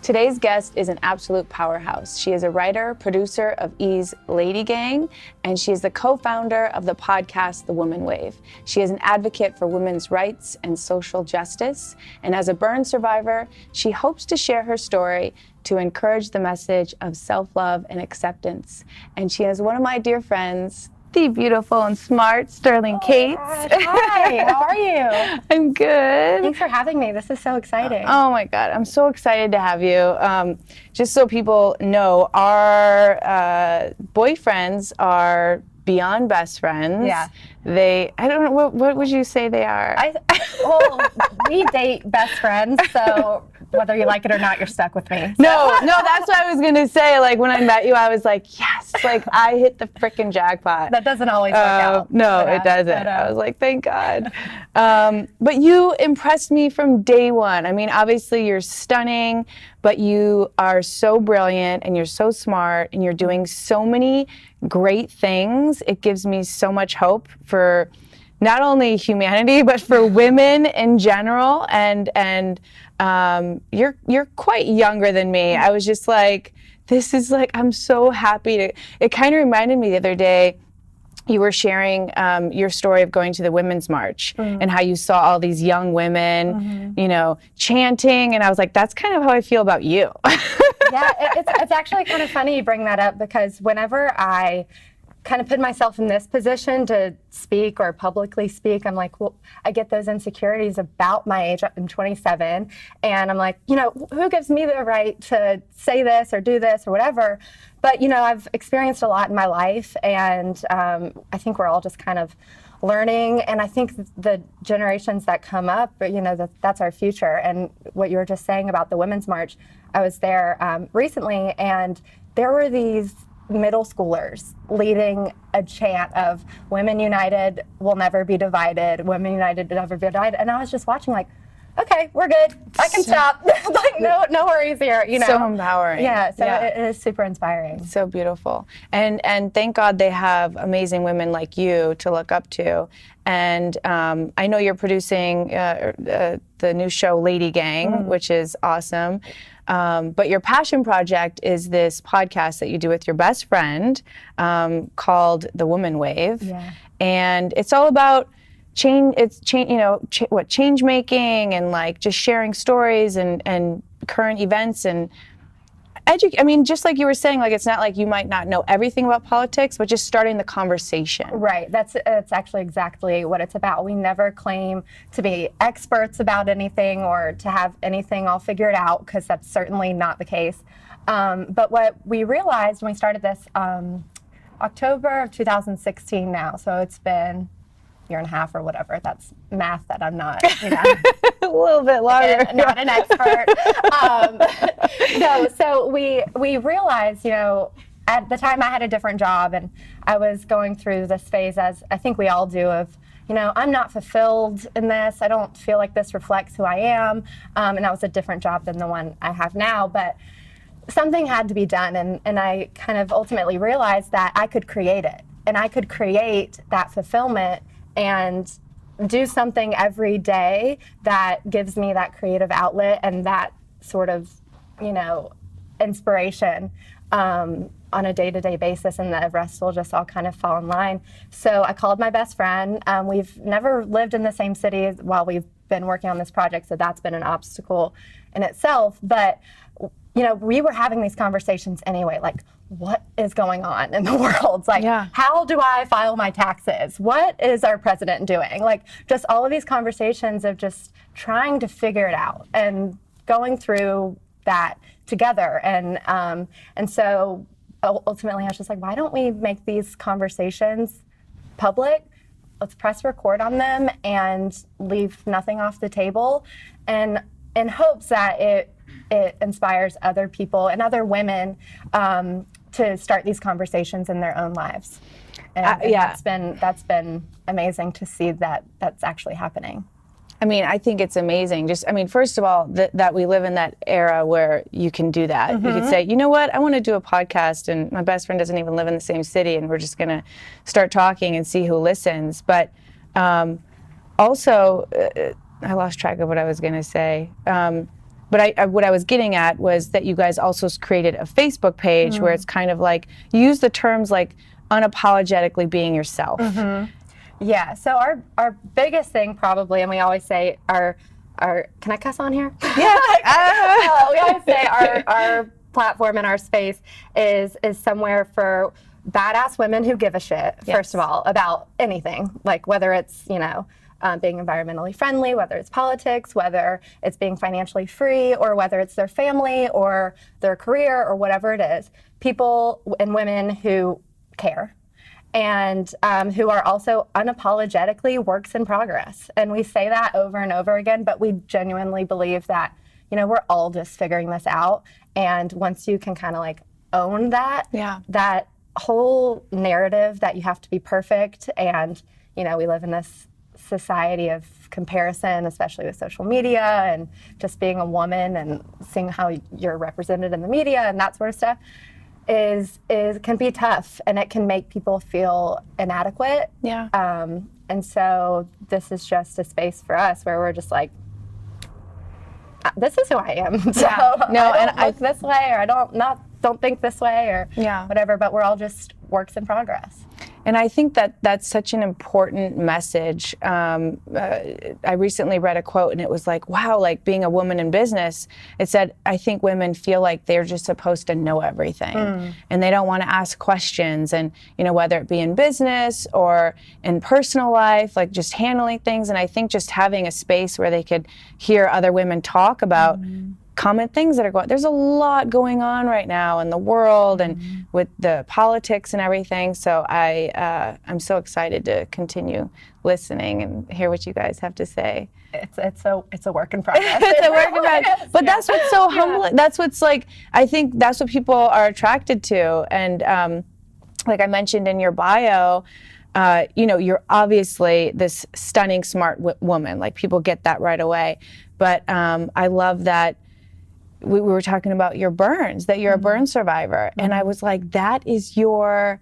Today's guest is an absolute powerhouse. She is a writer, producer of E's LadyGang, and she is the co-founder of the podcast, The Woman Wave. She is an advocate for women's rights and social justice, and as a burn survivor, she hopes to share her story to encourage the message of self-love and acceptance. And she is one of my dear friends, the beautiful and smart Sterling Cates. Hi, how are you? I'm good. Thanks for having me. This is so exciting. Oh my God, I'm so excited to have you. Just so people know, our boyfriends are beyond best friends. Yeah. I don't know, what would you say they are? Well, we date best friends, so whether you like it or not, you're stuck with me. No, that's what I was gonna say. Like when I met you, I was like, yes, like I hit the freaking jackpot. That doesn't always work out. No, it doesn't. I was like, thank God. But you impressed me from day one. I mean, obviously you're stunning, but you are so brilliant and you're so smart and you're doing so many great things. It gives me so much hope for not only humanity, but for women in general. And you're quite younger than me. I was just like, this is like, I'm so happy to, it kind of reminded me the other day, you were sharing your story of going to the Women's March and how you saw all these young women, you know, chanting. And I was like, that's kind of how I feel about you. Yeah, it's actually kind of funny you bring that up, because whenever I kind of put myself in this position to speak or publicly speak, I'm like, well, I get those insecurities about my age. I'm 27, and I'm like, you know, who gives me the right to say this or do this or whatever? But, you know, I've experienced a lot in my life, and I think we're all just kind of learning, and I think the generations that come up, you know, that's our future. And what you were just saying about the Women's March, I was there recently, and there were these middle schoolers leading a chant of "Women United will never be divided, Women United will never be divided," and I was just watching like, okay, we're good. I can stop. Like, no worries here. You know, so empowering. Yeah, so it is super inspiring. So beautiful, and thank God they have amazing women like you to look up to. And I know you're producing the new show LadyGang, which is awesome. But your passion project is this podcast that you do with your best friend called The Woman Wave. Yeah. And it's all about change making and like just sharing stories and current events and I mean, just like you were saying, like it's not like you might not know everything about politics, but just starting the conversation. Right. It's actually exactly what it's about. We never claim to be experts about anything or to have anything all figured out, because that's certainly not the case. But what we realized when we started this October of 2016 now, so it's been year and a half or whatever. That's math that I'm not, you know. A little bit longer. Not an expert. No, so we realized, you know, at the time I had a different job and I was going through this phase, as I think we all do, of, you know, I'm not fulfilled in this. I don't feel like this reflects who I am. And that was a different job than the one I have now. But something had to be done. And I kind of ultimately realized that I could create it. And I could create that fulfillment and do something every day that gives me that creative outlet and that sort of, you know, inspiration on a day-to-day basis, and the rest will just all kind of fall in line. So I called my best friend. We've never lived in the same city while we've been working on this project, so that's been an obstacle in itself. But, you know, we were having these conversations anyway, like, what is going on in the world? Like, how do I file my taxes? What is our president doing? Like, just all of these conversations of just trying to figure it out and going through that together. And so ultimately I was just like, why don't we make these conversations public? Let's press record on them and leave nothing off the table, and in hopes that it inspires other people and other women to start these conversations in their own lives. And that's been amazing to see that that's actually happening. I mean, I think it's amazing. Just, I mean, first of all, that we live in that era where you can do that. You could say, you know what, I want to do a podcast, and my best friend doesn't even live in the same city, and we're just going to start talking and see who listens. But also, I lost track of what I was going to say. But what I was getting at was that you guys also created a Facebook page where it's kind of like, you use the terms like unapologetically being yourself. Yeah, so our biggest thing probably, and we always say our can I cuss on here? Yeah. We always say our platform and our space is somewhere for badass women who give a shit, first of all, about anything, like whether it's, being environmentally friendly, whether it's politics, whether it's being financially free, or whether it's their family or their career or whatever it is. People and women who care and who are also unapologetically works in progress. And we say that over and over again, but we genuinely believe that, we're all just figuring this out. And once you can kind of like own that, that whole narrative that you have to be perfect, and, we live in this society of comparison, especially with social media and just being a woman and seeing how you're represented in the media and that sort of stuff, is can be tough, and it can make people feel inadequate. And so this is just a space for us where we're just like, this is who I am. So I look this way, or I don't think this way, or whatever. But we're all just works in progress. And I think that that's such an important message. I recently read a quote, and it was like, wow, like being a woman in business, it said, I think women feel like they're just supposed to know everything, and they don't want to ask questions. And, whether it be in business or in personal life, like just handling things. And I think just having a space where they could hear other women talk about common things that are there's a lot going on right now in the world and with the politics and everything. So I'm so excited to continue listening and hear what you guys have to say. It's a work in progress. It's a work in progress. But that's what's so humbling. That's what's like, I think that's what people are attracted to. And like I mentioned in your bio, you're obviously this stunning, smart woman. Like people get that right away. But I love that we were talking about your burns, that you're a burn survivor. And I was like, that is your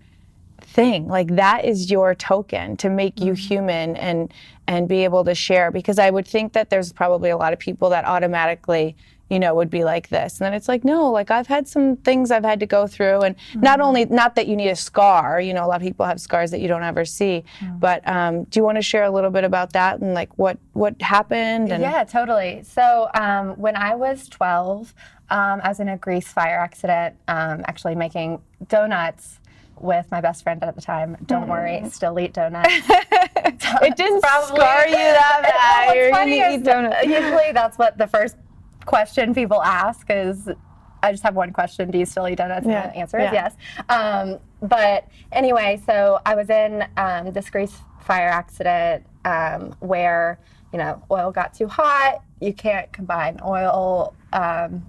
thing. Like that is your token to make you human and be able to share. Because I would think that there's probably a lot of people that automatically, would be like this. And then it's like, no, like I've had some things I've had to go through. And not that you need a scar, a lot of people have scars that you don't ever see. But do you want to share a little bit about that and like what happened? And yeah, totally. So when I was 12, I was in a grease fire accident, actually making donuts with my best friend at the time. Don't worry, still eat donuts. It didn't scar you that bad. What's funny you is eat donuts. usually that's what the first question people ask is, I just have one question, do you still eat donuts? And the answer is yes. But anyway, so I was in this grease fire accident where, oil got too hot. You can't combine oil,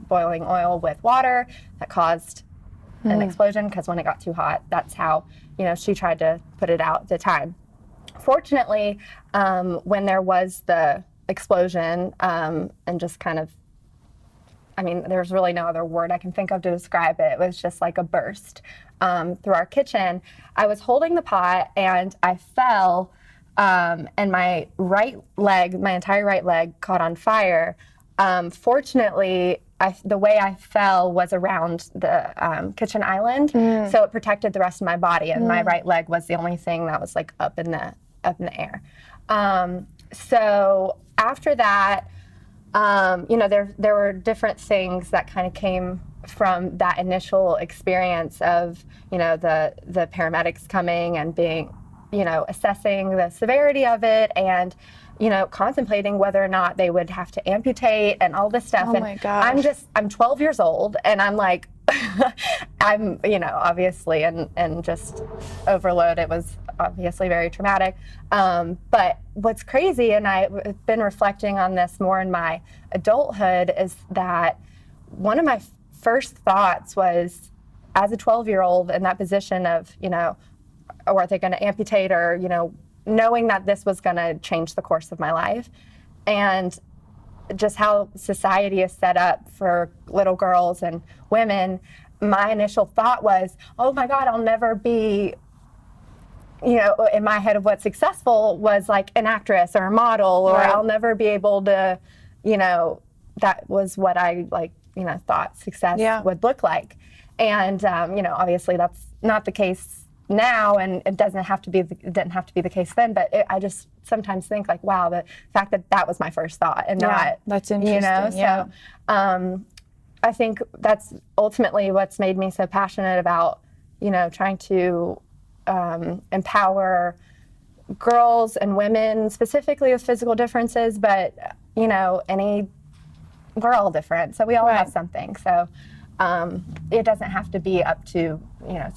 boiling oil with water. That caused an explosion because when it got too hot, that's how, she tried to put it out at the time. Fortunately, when there was the explosion and just kind of, there's really no other word I can think of to describe it. It was just like a burst through our kitchen. I was holding the pot and I fell, and my right leg, my entire right leg, caught on fire. Fortunately, the way I fell was around the kitchen island, so it protected the rest of my body, and my right leg was the only thing that was like up in the air. So after that, there were different things that kind of came from that initial experience of, the paramedics coming and being, assessing the severity of it and, contemplating whether or not they would have to amputate and all this stuff. Oh my gosh. I'm 12 years old and I'm like, I'm, obviously, and just overload. It was obviously very traumatic. But what's crazy, and I've been reflecting on this more in my adulthood, is that one of my first thoughts was, as a 12-year-old in that position of, or are they going to amputate, or, knowing that this was going to change the course of my life, and just how society is set up for little girls and women, my initial thought was, oh my God, I'll never be, in my head of what successful was like an actress or a model, or I'll never be able to, that was what I thought success would look like. And obviously that's not the case now, and it didn't have to be the case then. But I just sometimes think like, wow, the fact that that was my first thought and not, that's interesting. So I think that's ultimately what's made me so passionate about trying to empower girls and women, specifically with physical differences, but we're all different, so we all have something. So it doesn't have to be up to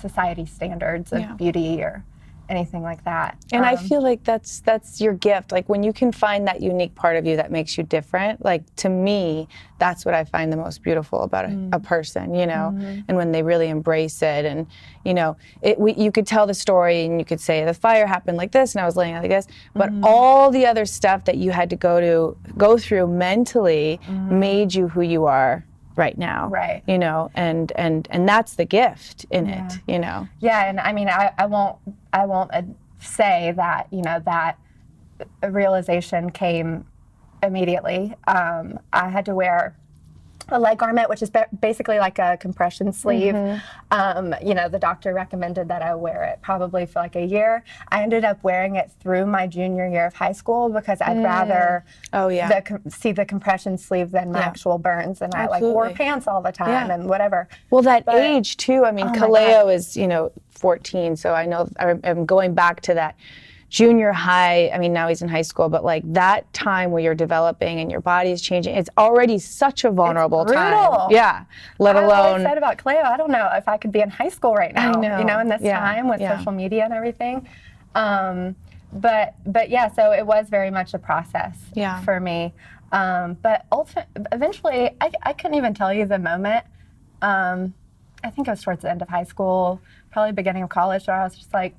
society standards of beauty or anything like that. And I feel like that's your gift. Like when you can find that unique part of you that makes you different, like to me, that's what I find the most beautiful about a person, and when they really embrace it. And, you could tell the story and you could say the fire happened like this and I was laying out like this, but all the other stuff that you had to go through mentally made you who you are right now. Right. And that's the gift in it, Yeah, and I mean, I won't say that, that realization came immediately. I had to wear a leg garment, which is basically like a compression sleeve. The doctor recommended that I wear it probably for like a year. I ended up wearing it through my junior year of high school because I'd rather see the compression sleeve than my actual burns. And I wore pants all the time and whatever. Well, that age too. I mean, Kaleo is 14, so I know I'm going back to that junior high. I mean, now he's in high school, but like that time where you're developing and your body is changing, it's already such a vulnerable time. Yeah. Let alone. I always said about Kaleo, I don't know if I could be in high school right now. I know. In this time with social media and everything. But yeah, so it was very much a process for me. But eventually, I couldn't even tell you the moment. I think it was towards the end of high school, probably beginning of college, where I was just like,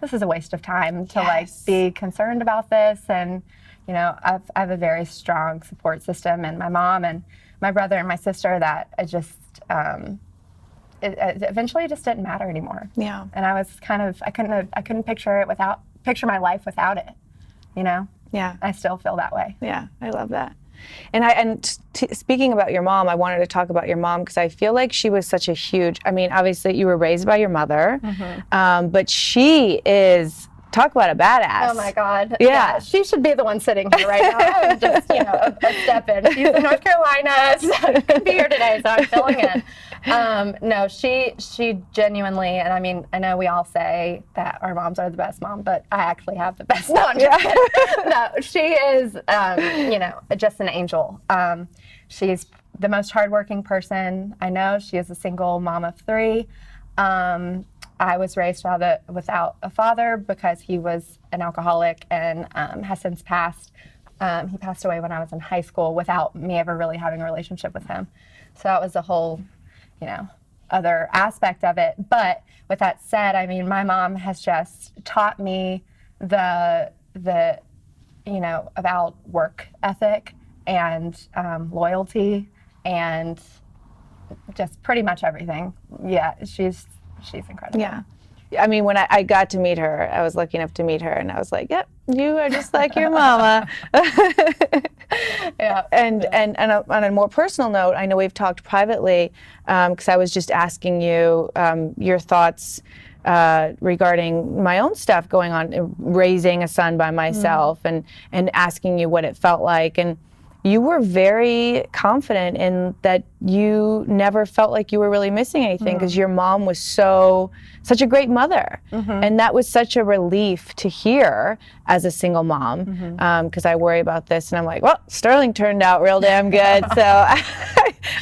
this is a waste of time to like be concerned about this. And, I have a very strong support system, and my mom and my brother and my sister, that it just, it eventually just didn't matter anymore. Yeah. And I was I couldn't picture my life without it, Yeah. I still feel that way. Yeah. I love that. And speaking about your mom, I wanted to talk about your mom because I feel like she was such a huge, I mean, obviously you were raised by your mother, but she is, talk about a badass. Oh my God. Yeah. She should be the one sitting here right now. I'm just, a step in. She's in North Carolina, so I couldn't be here today, so I'm filling in. No, she genuinely, and I mean, I know we all say that our moms are the best mom, but I actually have the best mom. No, she is, just an angel. She's the most hardworking person I know. She is a single mom of 3. I was raised without a father because he was an alcoholic and has since passed. He passed away when I was in high school without me ever really having a relationship with him. So that was a whole other aspect of it. But with that said, I mean, my mom has just taught me the about work ethic and loyalty and just pretty much everything. Yeah, she's incredible. Yeah. I mean, when I got to meet her, I was lucky enough to meet her, and I was like, yep, you are just like your mama. Yeah. And on a more personal note, I know we've talked privately, because I was just asking you your thoughts regarding my own stuff going on, raising a son by myself, and asking you what it felt like. And you were very confident in that you never felt like you were really missing anything because your mom was such a great mother. And that was such a relief to hear as a single mom, because I worry about this and I'm like, well, Sterling turned out real damn good. So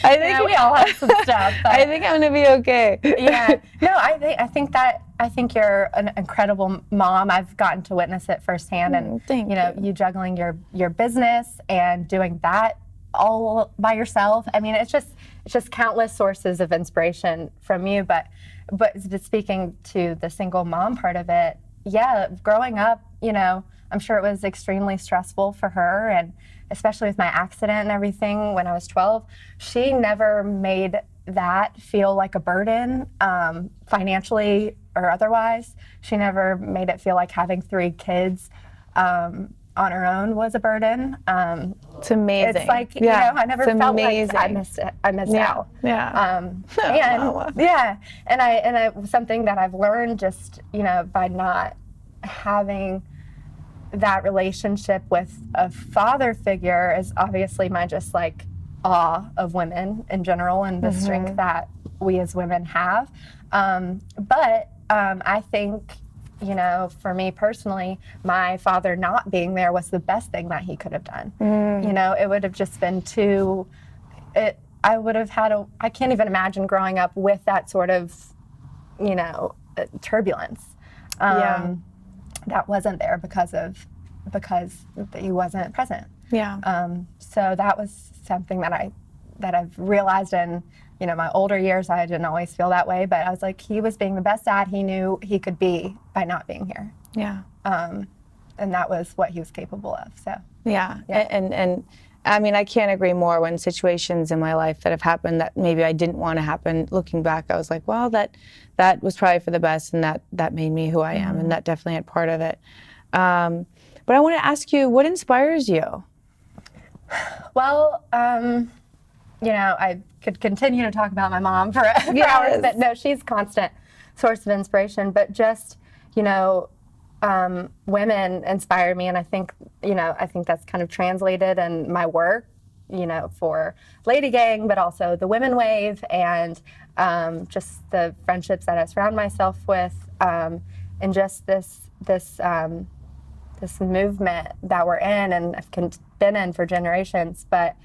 I think we all have some stuff. But I think I'm going to be okay. Yeah. No, I think you're an incredible mom. I've gotten to witness it firsthand, and you juggling your business and doing that all by yourself. I mean, it's just countless sources of inspiration from you. But speaking to the single mom part of it, yeah, growing up, I'm sure it was extremely stressful for her, and especially with my accident and everything when I was 12. She never made that feel like a burden, financially or otherwise. She never made it feel like having 3 kids on her own was a burden. It's amazing. It's like, you know, I never it's felt amazing. like I missed out. Yeah. And something that I've learned just, you know, by not having that relationship with a father figure is obviously my just like awe of women in general and the strength that we as women have. But I think, you know, for me personally, my father not being there was the best thing that he could have done. You know, it would have just been I would have had I can't even imagine growing up with that sort of, you know, turbulence. That wasn't there because he wasn't present. So that was something that I've realized in, you know, my older years. I didn't always feel that way, but I was like, he was being the best dad he knew he could be by not being here. And that was what he was capable of. So and I mean, I can't agree more. When situations in my life that have happened that maybe I didn't want to happen, looking back, I was like, well, that was probably for the best, and that made me who I am, and that definitely had part of it. But I want to ask you, what inspires you? Well, you know, I could continue to talk about my mom for hours, but no, she's a constant source of inspiration. But just, you know, women inspire me, and I think that's kind of translated in my work, you know, for LadyGang, but also the Women Wave, and just the friendships that I surround myself with, and just this movement that we're in and have been in for generations. But,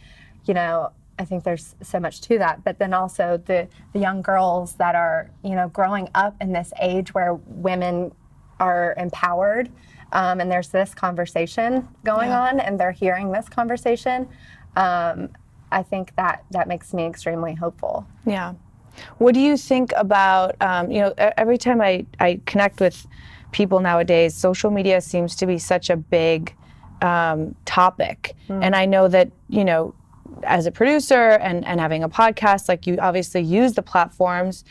you know, I think there's so much to that. But then also the young girls that are, you know, growing up in this age where women are empowered, and there's this conversation going on, and they're hearing this conversation. I think that makes me extremely hopeful. Yeah. What do you think about, you know, every time I connect with people nowadays, social media seems to be such a big topic. And I know that, you know, as a producer and having a podcast, like, you obviously use the platforms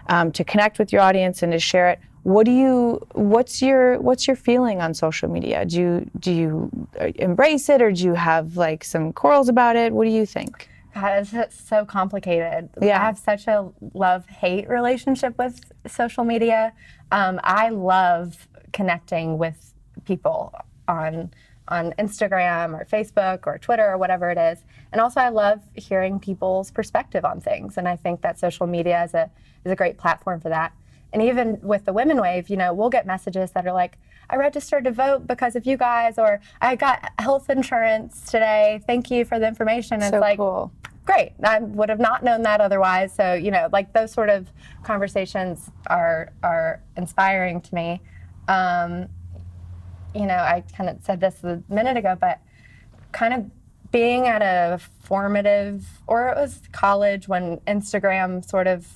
to connect with your audience and to share it. What's your feeling on social media? Do you embrace it, or do you have like some quarrels about it? What do you think? God, it's so complicated. I have such a love-hate relationship with social media. I love connecting with people on Instagram or Facebook or Twitter or whatever it is. And also I love hearing people's perspective on things. And I think that social media is a great platform for that. And even with the Women Wave, you know, we'll get messages that are like, I registered to vote because of you guys, or I got health insurance today. Thank you for the information. And so it's like, cool. Great. I would have not known that otherwise. So, you know, like those sort of conversations are inspiring to me. You know, I kind of said this a minute ago, but kind of being at a formative, or it was college when Instagram sort of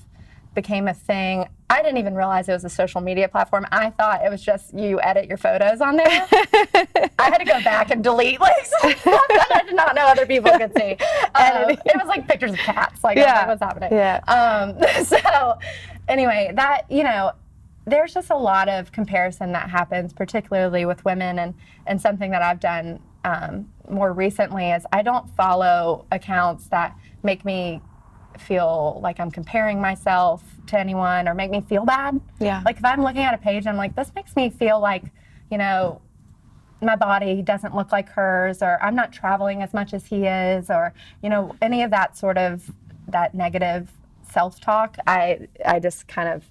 became a thing. I didn't even realize it was a social media platform. I thought it was just you edit your photos on there. I had to go back and delete like stuff that I did not know other people could see. It was like pictures of cats. Like, I was like, what's happening? So anyway, that, you know, there's just a lot of comparison that happens, particularly with women, and something that I've done more recently is I don't follow accounts that make me feel like I'm comparing myself to anyone or make me feel bad. Like if I'm looking at a page, I'm like, this makes me feel like, you know, my body doesn't look like hers, or I'm not traveling as much as he is, or, you know, any of that sort of that negative self-talk, I just kind of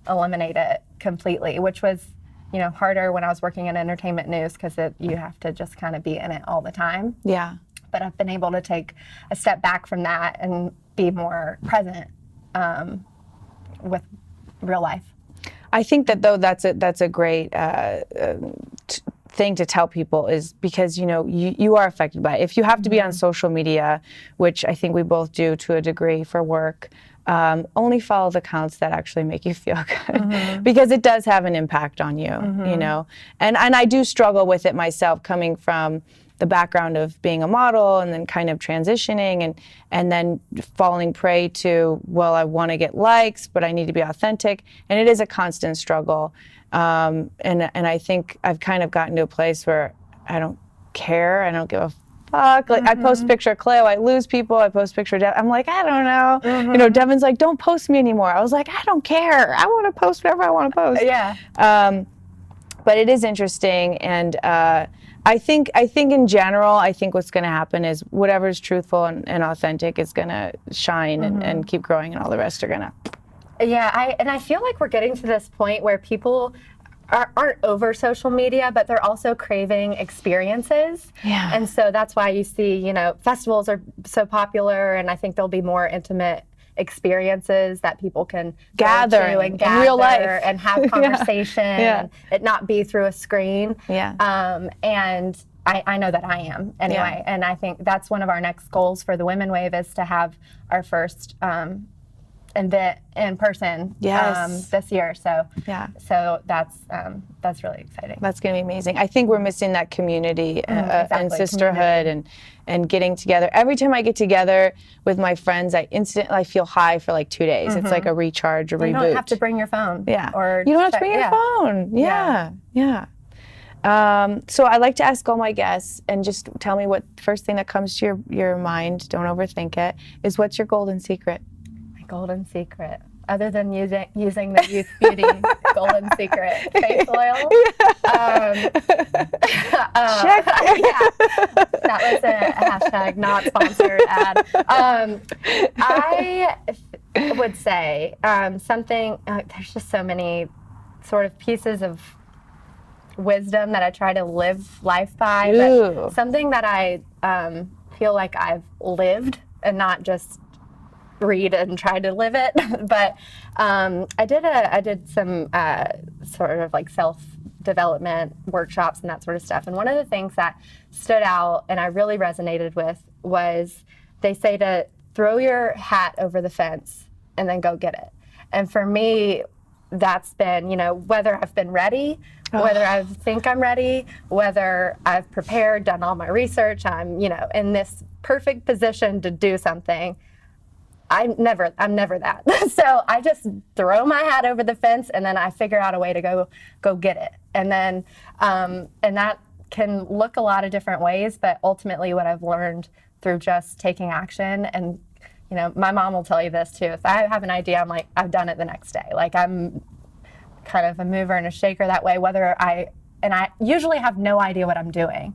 eliminate it completely, which was, you know, harder when I was working in entertainment news because you have to just kind of be in it all the time. But I've been able to take a step back from that and be more present with real life. I think that though that's a great thing to tell people, is because, you know, you are affected by it. If you have to be on social media, which I think we both do to a degree for work, only follow the accounts that actually make you feel good, because it does have an impact on you, you know. And I do struggle with it myself, coming from the background of being a model and then kind of transitioning and then falling prey to, well, I want to get likes, but I need to be authentic. And it is a constant struggle. And I think I've kind of gotten to a place where I don't care. I don't give a fuck. Like I post a picture of Cleo, I lose people. I post a picture of Devin. I'm like, I don't know. You know, Devin's like, don't post me anymore. I was like, I don't care. I want to post whatever I want to post. Yeah. But it is interesting, and I think in general, I think what's going to happen is whatever is truthful and authentic is going to shine and keep growing, and all the rest are going to. Yeah, I feel like we're getting to this point where people aren't over social media, but they're also craving experiences. Yeah. And so that's why you see, you know, festivals are so popular, and I think there'll be more intimate experiences that people can gather and in real life and have conversation and it not be through a screen. Yeah. And I know that I am anyway. Yeah. And I think that's one of our next goals for the Women Wave is to have our first event in person this year. So yeah. So that's really exciting. That's going to be amazing. I think we're missing that community Exactly. and sisterhood and getting together. Every time I get together with my friends, I instantly feel high for like 2 days. It's like a recharge, a reboot. You don't have to bring your phone. Yeah. Or you don't have to bring your phone. Yeah. Yeah. So I like to ask all my guests, and just tell me what first thing that comes to your mind. Don't overthink it. Is what's your golden secret? Golden secret, other than using the Youth Beauty Golden Secret face oil. Check. Yeah, that was a hashtag not sponsored ad. I would say something. There's just so many sort of pieces of wisdom that I try to live life by. But something that I feel like I've lived and not just read and try to live it. But I did some sort of like self-development workshops and that sort of stuff. And one of the things that stood out and I really resonated with was they say to throw your hat over the fence and then go get it. And for me, that's been, you know, whether I've been ready, whether I think I'm ready, whether I've prepared, done all my research, I'm, you know, in this perfect position to do something. I'm never that. So I just throw my hat over the fence and then I figure out a way to go get it. And then, and that can look a lot of different ways, but ultimately what I've learned through just taking action, and, you know, my mom will tell you this too. If I have an idea, I'm like, I've done it the next day. Like I'm kind of a mover and a shaker that way, I usually have no idea what I'm doing.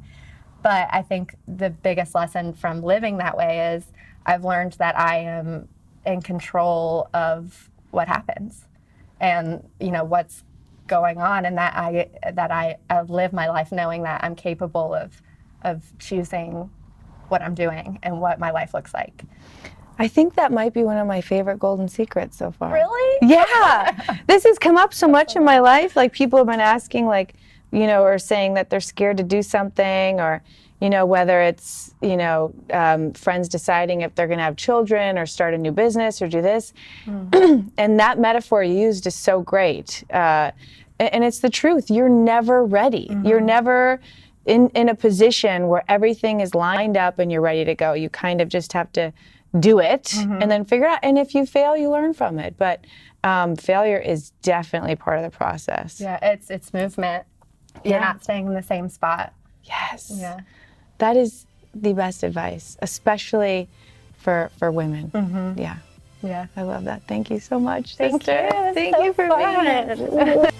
But I think the biggest lesson from living that way is I've learned that I am in control of what happens and, you know, what's going on, and that I live my life knowing that I'm capable of choosing what I'm doing and what my life looks like. I think that might be one of my favorite golden secrets so far. Really? Yeah. This has come up so much in my life. Like people have been asking, like, you know, or saying that they're scared to do something, or, you know, whether it's, you know, friends deciding if they're going to have children or start a new business or do this. And that metaphor you used is so great. And it's the truth. You're never ready. You're never in a position where everything is lined up and you're ready to go. You kind of just have to do it and then figure it out. And if you fail, you learn from it. But failure is definitely part of the process. Yeah, it's movement. You're not staying in the same spot. Yes. Yeah. That is the best advice, especially for women. Yeah. Yeah. I love that. Thank you so much, Thank sister. you. Thank you for being here.